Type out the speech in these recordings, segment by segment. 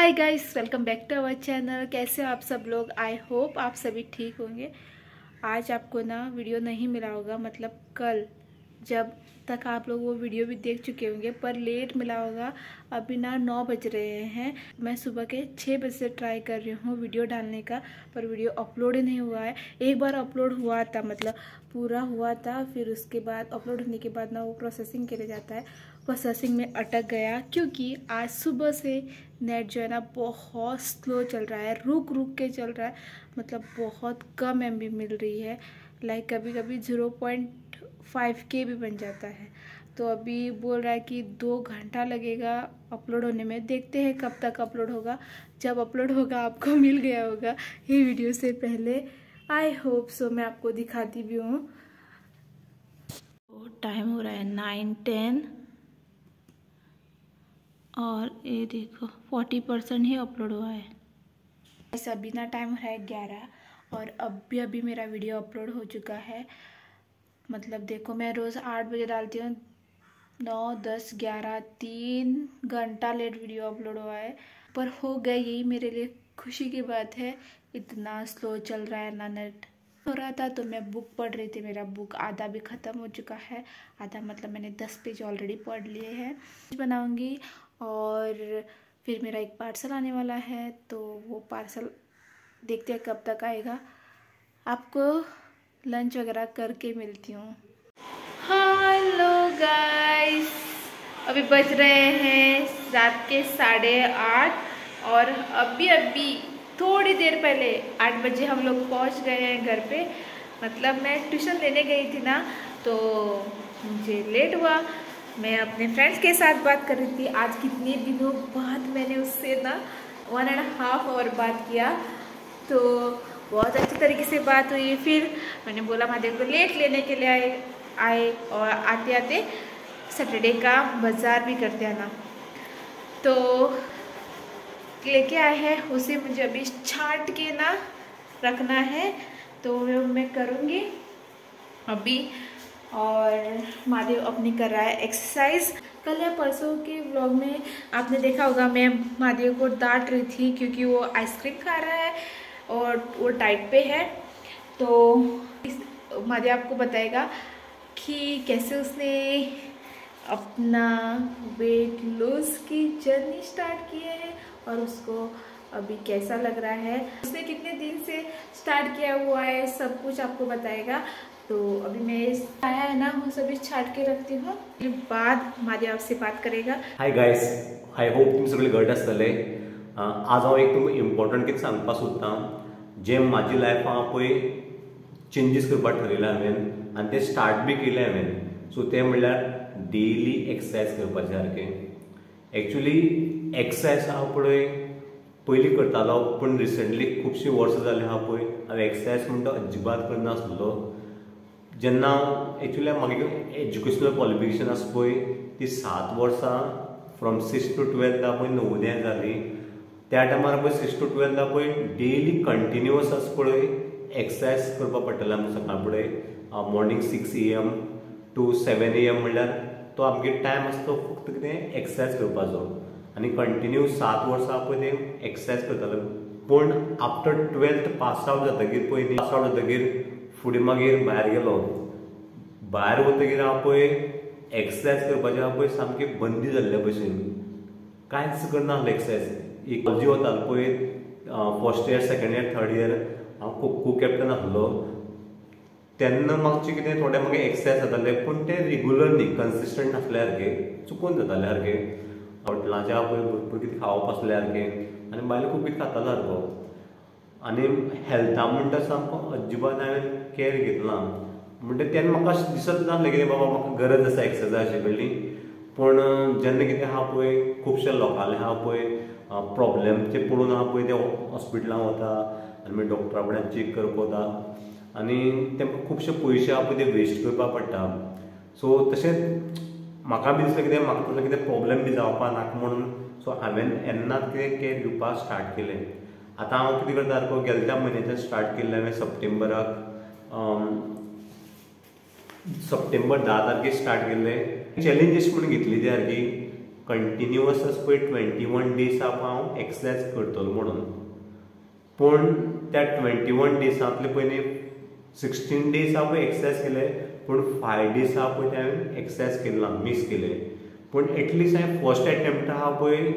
Hi guys, welcome back to our channel. कैसे हो आप सब लोग? आई होप आप सभी ठीक होंगे। आज आपको ना वीडियो नहीं मिला होगा, मतलब कल जब तक आप लोग वो वीडियो भी देख चुके होंगे, पर लेट मिला होगा। अभी ना 9 बज रहे हैं। मैं सुबह के 6 बजे से ट्राई कर रही हूँ वीडियो डालने का, पर वीडियो अपलोड ही नहीं हुआ है। एक बार अपलोड हुआ था, मतलब पूरा हुआ था, फिर उसके बाद अपलोड होने के बाद ना वो प्रोसेसिंग के लिए जाता है, प्रोसेसिंग में अटक गया। क्योंकि आज सुबह से नेट जो है ना बहुत स्लो चल रहा है, रुक रुक के चल रहा है, मतलब बहुत कम MB मिल रही है। लाइक कभी कभी 0.5K भी बन जाता है। तो अभी बोल रहा है कि 2 घंटा लगेगा अपलोड होने में। देखते हैं कब तक अपलोड होगा। जब अपलोड होगा आपको मिल गया होगा ये वीडियो से पहले। I hope so. मैं आपको दिखाती भी हूँ। टाइम हो रहा है 9:10 और ये देखो 40% ही अपलोड हुआ है। ऐसा अभी ना टाइम हो रहा है 11 और अभी मेरा वीडियो अपलोड हो चुका है। मतलब देखो, मैं रोज़ 8 बजे डालती हूँ, 9, 10, 11, 3 घंटा लेट वीडियो अपलोड हुआ है, पर हो गया। यही मेरे लिए खुशी की बात है। इतना स्लो चल रहा है ना नेट। हो रहा था तो मैं बुक पढ़ रही थी। मेरा बुक आधा भी ख़त्म हो चुका है। आधा मतलब मैंने 10 पेज ऑलरेडी पढ़ लिए हैं। बनाऊंगी और फिर मेरा एक पार्सल आने वाला है, तो वो पार्सल देखते हैं कब तक आएगा। आपको लंच वगैरह करके मिलती हूँ। हेलो गाइस, अभी बज रहे हैं रात के 8:30 और अभी थोड़ी देर पहले 8 बजे हम लोग पहुँच गए हैं घर पे। मतलब मैं ट्यूशन लेने गई थी ना, तो मुझे लेट हुआ। मैं अपने फ्रेंड्स के साथ बात कर रही थी। आज कितने दिनों बाद मैंने उससे ना 1.5 आवर बात किया, तो बहुत अच्छी तरीके से बात हुई। फिर मैंने बोला महादेव को लेट लेने के लिए आए और आते आते सैटरडे का बाज़ार भी करते हैं ना, तो लेके आए हैं। उसे मुझे अभी छांट के ना रखना है, तो मैं करूँगी अभी। और महादेव अपनी कर रहा है एक्सरसाइज। कल या परसों के व्लॉग में आपने देखा होगा, मैं महादेव को डांट रही थी क्योंकि वो आइसक्रीम खा रहा है और वो डाइट पे है। तो महादेव आपको बताएगा कि कैसे उसने अपना वेट लॉस की जर्नी स्टार्ट की है और उसको अभी कैसा लग रहा है, उसने कितने दिन से स्टार्ट किया हुआ है, सब कुछ आपको बताएगा। तो अभी मैं आया है ना, वो सभी छाट के रखती हूँ, फिर बाद महादेव आपसे बात करेगा। हाय गायस, आय होप तुम सगळे घट आसतले। आज हांव एक तुमकां इम्पॉर्टंट कितें सांगपाक सोदतां, जे म्हाजी लायफां पळय चेंजीस करपाक ठरयला हांवें आनी ते स्टार्ट बी केले हांवें। सो ते म्हणल्यार डेली एक्सरसायज करपाचे सारकें। एक्चुअली एक्सरसायज हांव पळय पयलीं करतालो, पूण रिसंटली खुबशीं वर्सां जालीं हांव एक्सरसायज म्हणटा तो अजिबात करनासलो। जेन्ना हांव एक्चुअली म्हागे एज्युकेशनल क्वॉलिफिकेशन आसा पळय ती 7 वर्सां फ्रॉम 6th to 12th पळय नवोदयां जाली। त्या टायमार पळय 6th to 12th पळय डेली कंटिन्युअस आसा पळय एक्सरसायज करपा पडटालें आमकां सकाळ फुडें। मॉर्निंग 6 AM to 7 AM म्हणल्यार तो आमगे टायम आसता तो फक्त कितें एक्सरसायज करपाचो आनी कंटिन्यू 7 वर्सां पळय ते एक्सरसायज करतालो। पूण आफ्टर 12th पास आवट जातकीर पळय पास आवट जातकीर फुडें मागीर भायर गेलो। भायर वतकीर हांव पळय एक्सरसायज करपाचें हांव पळय सामकें बंदी जाल्ले भशेन कांयच करनासलो एक्सरसायज। एक कॉलेजी वतालो पळय, first year, second year, third year हांव खो कॅप्टन आसलो। तेन्ना मागचें कितें थोडें मागीर एक्सरसायज जाताले, पूण ते रेगुलर न्ही, कन्सिस्टंट नासले सारके, चुकून जाताले सारके। हॉटेलाचें हांव पळय भरपूर कितें खावप आसलें सारकें आनी भायलें खूब कितें खातालो सारको। आनी हेल्था म्हणटा सामको अजिबात हांवें कॅर घेतला। म्हणटा तेन्ना म्हाका अशें दिसत नासलें कितें बाबा म्हाका गरज आसा एक्सरसायजाची कडली। पूण जेन्ना कितें आहा पळय खुबशे लोकांले आहा पळय प्रॉब्लेमचे पळोवन हांव पळय ते हॉस्पिटलांत वता आनी मागीर डॉक्टरा कडेन चॅक करपाक वता आनी तेमकां खुबशे पयशे आहा पळय ते वेस्ट करपाक पडटा। सो तशेंच म्हाका बी दिसलें कितें म्हाका तसलें कितें प्रॉब्लेम बी जावपा नाका म्हणून। सो हांवें येन्नाच कितें कॅर घेवपाक स्टार्ट केलें। आतां हांव कितें करता सारको गेल्या म्हयन्याच्यान स्टार्ट केल्लें हांवें सप्टेंबराक, सप्टेंबर 10 तारखेक स्टार्ट केल्लें। चॅलेंजीस म्हणून घेतली ती सारकी कंटिन्युअस आसा पळय 21 डेज हांव एक्सरसाइज करतलो म्हणून. पूण त्या 21 डेजांतले पयलीं 16 डेज हांव एक्सरसाइज केले, पूण 5 डेज हांव पळय ते हांवें एक्सरसाइज केले ना, मिस केले. पूण एटलिस्ट हांवें फर्स्ट एटेम्प्ट हांव पळय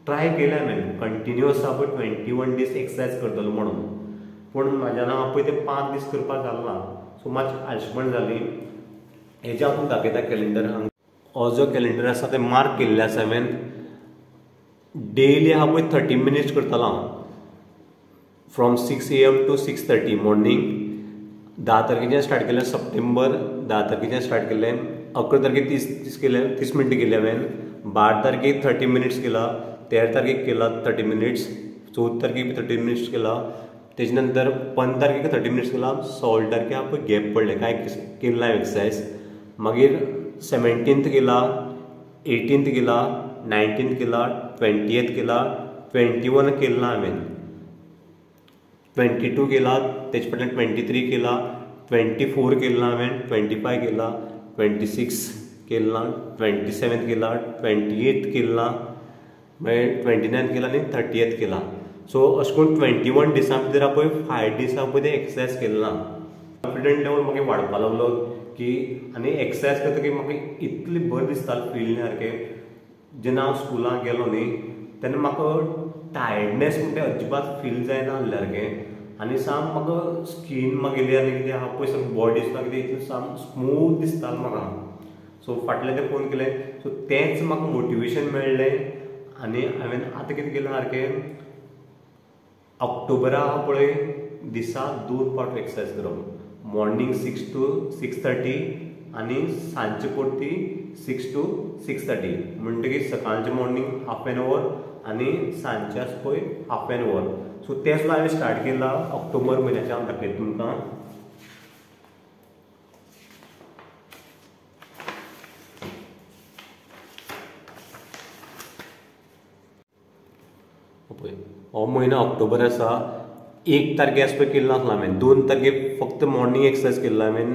ट्राय केलें हांवें कंटिन्युअस हांव पळय 21 डेज एक्सरसाइज करतलो म्हणून. पूण म्हाज्यान हांव पळय ते 5 दीस करपाक जालें ना. सो मातशी आळशपण जाली. हेजे हांव दाखयता कॅलेंडर. हो जो कॅलेंडर आसा ते मार्क केल्ले आसा हांवें. डेली हांव पळय 30 मिनिट्स करतलो हांव, फ्रॉम 6 AM to 6:30 मॉर्निंग. 10 तारखेच्यान स्टार्ट केलें, सप्टेंबर 10 तारखेच्यान स्टार्ट केलें. 11 तारखेक 30 मिनटां केली हांवें. 12 तारखेक 30 मिनिट्स केला. 13 तारखेक केला 30 मिनिट्स. 14 तारखेक 30 मिनिट्स केला. तेजे नंतर 15 तारखेक 30 मिनिट्स केला. 16 तारखेक हांव पळय गॅप पडलें, कांय केलें ना एक्सरसाइज. मागीर 17th केला, 18th केला, 19th केला, 20th केला, 21 केला ना हांवें. 22 केला, तेजे फाटल्यान 23 केला, 24 केला हांवें, 25 केला, 26 केला, 27 केला, 28 केला, मागीर 29 केला आनी 30th केला. सो अशें करून 21 डेजां भितर हांव पळय 5 डेज हांव पळय ते एक्सरसाइज केलें ना. कॉन्फिडंट लेवल म्हाका वाडपाक लागलो की आनी एक्सरसाइज करतकीर म्हाका इतलें बरें दिसतालें फील सारकें. जेन्ना हांव स्कुलाक गेलो न्ही तेन्ना म्हाका टायर्डनेस म्हणटा अजिबात फील जायना आसलें सारकें. आनी साम म्हाका स्कीन म्हागेली आनी कितें आहा पळय सगळें बॉडी सुद्दां कितें इतलें साम स्मूथ दिसतालें म्हाका. सो फाटलें तें पळोवन केलें. सो तेंच म्हाका मोटिवेशन मेळ्ळें. आनी हांवें आतां कितें केलां सारकें, ऑक्टोबरा हांव पळय दिसा 2 पावट एक्सरसाइज करप. मॉर्निंग 6 to 6:30 आनी सांजचे परती 6 to 6:30. म्हणटकीर सकाळचें मॉर्निंग हाफ एन अवर आनी सांजचे आसा पळय हाफ एन अवर. सो तें सुद्दां हांवें स्टार्ट केलां ऑक्टोबर म्हयन्याचें. हांव दाखयता तुमकां. पळय हो म्हयनो ऑक्टोबर आसा. 1 तारखे आस पळय केल्लो नासलो हांवें. 2 तारखेक फक्त मॉर्निंग एक्सरसाइज केल्लो हांवें,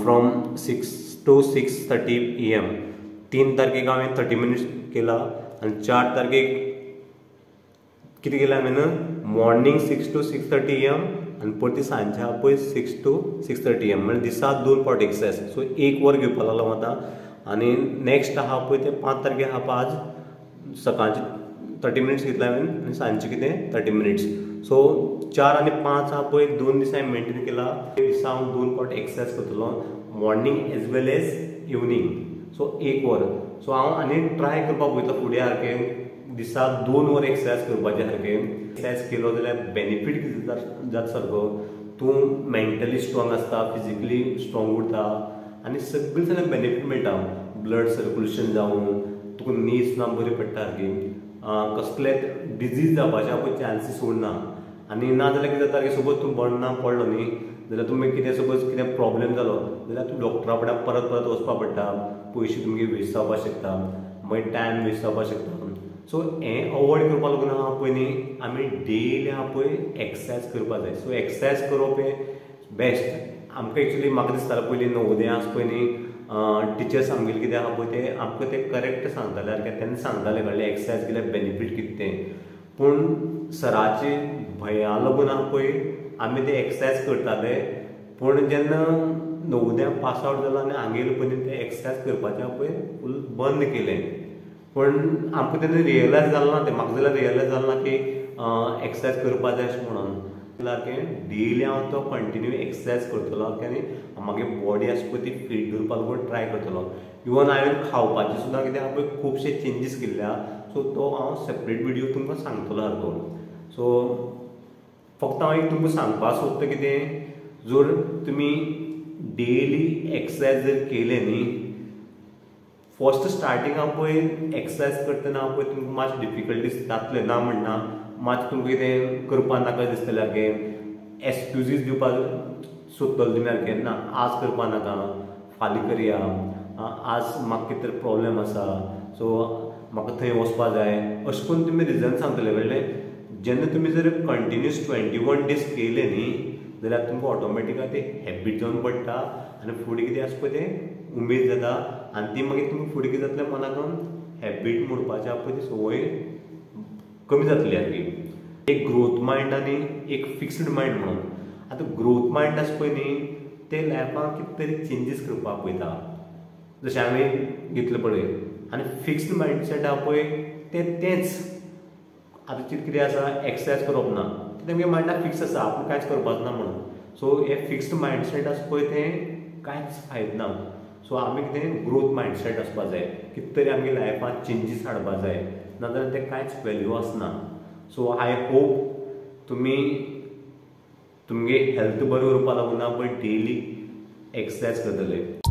फ्रॉम 6 to 6:30 AM. 3 तारखेक हांवें 30 मिनिट्स केला. आनी 4 तारखेक कितें केलें हांवें, मॉर्निंग 6 to 6:30 AM आनी परती सांजचे आहा पळय 6 to 6:30 AM. म्हणजे दिसा 2 पावट एक्सरसाइज. सो 1 वर घेवपाक लागलो आतां. आनी नेक्स्ट आहा पळय ते 5 तारखेक आहा पळय आज सकाळचे 30 मिनिट्स घेतला हांवें आनी सांजचे कितें 30 मिनिट्स. सो 4 आनी 5 आहा पळय 2 दीस हांवें मेंटेन केला. दिसा हांव 2 पावट एक्सरसाइज करतलो, morning as well as evening. So 1 वर. सो हांव आनी ट्राय करपाक वयता फुडें सारकें दिसा 2 वर एक्सरसाइज करपाचें सारकें. एक्सरसाइज केलो जाल्यार बेनिफीट कितें जाता सारको, तूं मेंटली स्ट्रॉंग आसता, फिजिकली स्ट्रॉंग उरता आनी सगळें जाल्यार बेनिफीट मेळटा. ब्लड सर्क्युलेशन जावन तुका न्ही सुद्दां बरी पडटा सारकी. कसलेंच डिजीज जावपाचे पळय चान्सीस उरना. आनी ना जाल्यार कितें जाता की सपोज तूं बरो पडलो न्ही जाल्यार तुमी कितें सपोज कितें प्रॉब्लेम जालो जाल्यार तूं डॉक्टरा फुड्यान परत परत वचपाक पडटा. पयशे तुमगे वेस्ट जावपाक शकता, मागीर टायम वेस्ट जावपाक शकता. सो हें अवॉयड करपा लागून हांव पयलीं आमी डेली हांव पळय एक्सरसाइज करपा जाय. सो एक्सरसाइज करप हें बेस्ट. आमकां एक्चुली म्हाका दिसतालें पयलीं नवोदया आसा पळय न्ही, टिचर्स आमगेले कितें आहा पळय ते आमकां ते करेक्ट सांगताले सारकें. तेन्ना सांगताले कळ्ळें एक्सरसाइज केल्यार बेनिफीट कितें तें. पूण सराचे भंया लागून आहा पळय आमी ते एक्सरसाइज करताले. पूण जेन्ना नवोदया पास आवट जालो आनी हांगा येयलो पयलीं ते एक्सरसाइज करपाचें हांव पळय फूल बंद केलें. पूण आमकां तेन्ना रियलायज जालें ना तें. म्हाका जाल्यार रियलायज जालें ना की एक्सरसाइज करपा जाय अशें म्हणून. सारकें डेली हांव तो कंटिन्यू एक्सरसाइज करतलो आनी म्हागे बॉडी आसा पळय ती फीट दवरपा लागून ट्राय करतलो. इवन हांवें खावपाचें सुद्दां कितें आहा पळय खुबशे चेंजीस केल्ले आहा. सो तो हांव सेपरेट व्हिडियो तुमकां सांगतलो सारको. सो फक्त हांव एक तुमकां सांगपाक सोदता कितें, जर तुमी डेली एक्सरसाइज जर केले न्ही, फर्स्ट स्टार्टींग हांव पळय एक्सरसाइज करतना हांव पळय तुमकां मातशें डिफिकल्टीज जातले ना म्हणना. मातशें तुमकां कितें करपा नाका दिसतलें सारकें, एक्सक्युजीस दिवपाक सोदतलो तुमी सारकें. ना आज करपा नाका, फाल्यां करया, आज म्हाका कितें तरी प्रॉब्लेम आसा सो म्हाका थंय वचपा जाय, अशें करून तुमी रिजन सांगतले कळ्ळें. जेन्ना तुमी जर कंटिन्यूस 21 डेज केले न्ही जाल्यार तुमकां ऑटोमॅटिकली ते हॅबीट जावन पडटा आनी फुडें कितें आसा पळय तें उमेद जाता. आनी ती मागीर तुमकां फुडें कितें जातलें मनाक हॅबीट म्हणपाच्या पळय ती संवय कमी जातली आमची. एक ग्रोथ मायंड आनी एक फिक्स्ड मायंड म्हणून. आतां ग्रोथ मायंड आसा पळय न्ही ते लायफान कितें तरी चेंजीस करपाक पळयता, जशें हांवें घेतलें पळय. आनी फिक्स्ड मायंडसेट आहा पळय तेंच आतां कितें आसा, एक्सरसायज करप ना, तेमगे मायंडाक फिक्स आसा आपूण कांयच करपाचो ना म्हणून. सो हे फिक्स्ड मायंडसेट आसा पळय तें कांयच फायदो ना. सो आमी कितें ग्रोथ मायंडसेट आसपाक जाय, कितें तरी आमगे लायफान चेंजीस हाडपाक जाय, नाजाल्यार तें कांयच value Asna. So I hope तुमी तुमगे हेल्थ बरें उरपा लागून ना पण डेली एक्सरसायज करतले.